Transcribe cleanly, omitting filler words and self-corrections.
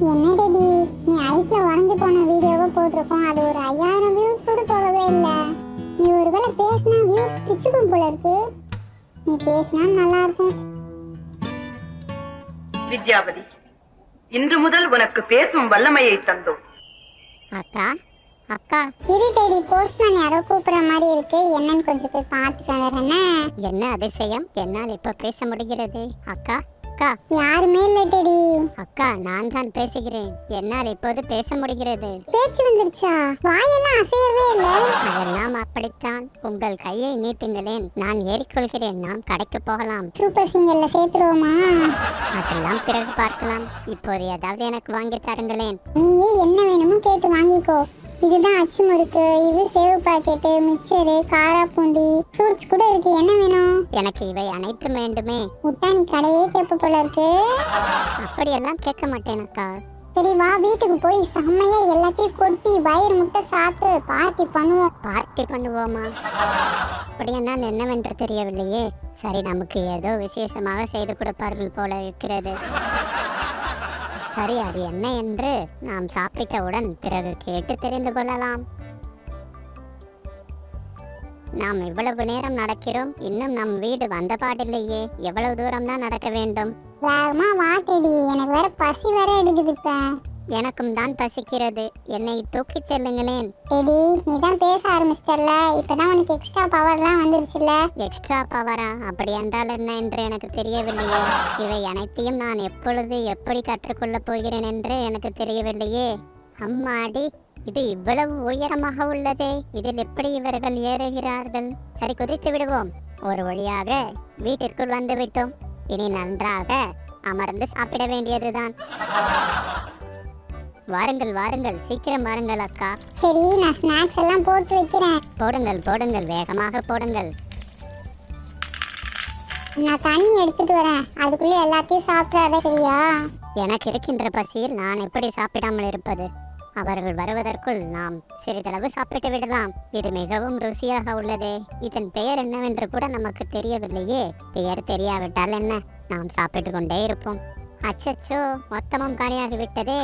என்னடி நீ ஐஸ்ல உறைஞ்சு போன வீடியோவை போட்டிருக்கோம், அது ஒரு 5000 வியூஸ் கூட போகவே இல்லை. நீ ஒருவேளை பேசினா வியூஸ் பிச்சுக்கும் போல இருக்கு. நீ பேசினா நல்லா இருக்கும். வித்யாவதி, இன்று முதல் உனக்கு பேசும் வல்லமையை தந்தோம். அக்கா அக்கா இருட்டடி போஸ்ட்மேன் யாரோ கூப்பிடுற மாதிரி இருக்கு, என்னன்னு கொஞ்சம் போய் பார்த்துட்டு வந்துடுறேன். என்ன அதிசயம், என்னால் இப்ப பேச முடிகிறது. அக்கா அக்கா யாருமே இல்லட்டடி. அக்கா நான் தான் பேசுகிறேன், என்னால் இப்போது பேச முடிகிறது. பேச்சு வந்துருச்சா? வாயெல்லாம் அசையவே இல்லை. அதெல்லாம் அப்படித்தான். உங்கள் கையை நீட்டுங்களேன், நான் ஏறிக்கொள்கிறேன். நாம் கடைக்கு போகலாம். சூப்பர் சிங்கர்ல சேர்த்துருவோமா? அதெல்லாம் பிறகு பார்க்கலாம். இப்போது ஏதாவது எனக்கு வாங்கி தருங்களேன். நீயே என்ன வேணுமோ கேட்டு வாங்கிக்கோ. இதுதான் அச்சு முறுக்கு, இது சேவு பாக்கெட்டு, மிக்சரு, காரா பூந்தி, ஃப்ரூட்ஸ் கூட இருக்கு. என்ன வேணும்? எனக்கு இவை அனைத்தும் வேண்டுமே. முட்டா நீ கடையே கேட்ப போல இருக்கு. அப்படியெல்லாம் கேட்க மாட்டேன் அக்கா. சரி வா, வீட்டுக்கு போய் செம்மையா எல்லாத்தையும் கொட்டி வயிறு முட்டை சாப்பிட்டு பார்ட்டி பண்ணுவோம். பார்ட்டி பண்ணுவோமா? அப்படியென்னால் என்னவென்று தெரியவில்லையே. சரி, நமக்கு ஏதோ விசேஷமாக செய்து கொடுப்பார்கள் போல இருக்கிறது. சரி, அது என்ன என்று நாம் சாப்பிட்டவுடன் பிறகு கேட்டு தெரிந்து கொள்ளலாம். நாம் இவ்வளவு நேரம் நடக்கிறோம், இன்னும் நம் வீடு வந்த பாடில்லையே. எவ்வளவு தூரம் தான் நடக்க வேண்டும்? வேகமா வாட்டடி, எனக்கு வேற பசி வேற எடுக்குது. இப்ப எனக்கும் தான் பசிக்கிறது, என்னை தூக்கி செல்லுங்களேன். டெடி, நீ தான் பேச ஆரம்பிச்சிட்டல, இப்பதான் உனக்கு எக்ஸ்ட்ரா பவர்லாம் வந்துருச்சுல. எக்ஸ்ட்ரா பவரா? அப்படி என்றால் என்ன என்று எனக்கு தெரியவில்லையே. இவை அனைத்தையும் நான் எப்பொழுது எப்படி கற்றுக்கொள்ளப் போகிறேன் என்று எனக்கு தெரியவில்லையே. அம்மாடி, இது இவ்வளவு உயரமாக உள்ளதே, இதில் எப்படி இவர்கள் ஏறுகிறார்கள்? சரி, குதித்து விடுவோம். ஒரு வழியாக வீட்டிற்குள் வந்து விட்டோம். இனி நன்றாக அமர்ந்து சாப்பிட வேண்டியதுதான். வாருங்கள் வாருங்கள், சீக்கிரம் வாருங்கள் அக்கா. சரி, நான் ஸ்நாக்ஸ் எல்லாம் போட்டு வைக்கிறேன். போடுங்கள் போடுங்கள், வேகமாக போடுங்கள். நான் தண்ணி எடுத்துட்டு வரேன், அதுக்குள்ள எல்லாத்தையும் சாப்பிடாத, சரியா? எனக்கு இருக்கின்ற பசியில் நான் எப்படி சாப்பிடாமல் இருப்பது? அவர்கள் வருவதற்குள் நாம் சிறிதளவு சாப்பிட்டு விடலாம். இது மிகவும் ருசியாக உள்ளதே. இதன் பெயர் என்னவென்று கூட நமக்கு தெரியவில்லையே. பெயர் தெரியாவிட்டால் என்ன, நாம் சாப்பிட்டு கொண்டே இருப்போம். அச்சச்சோ, மொத்தமும் காலியாகி விட்டதே.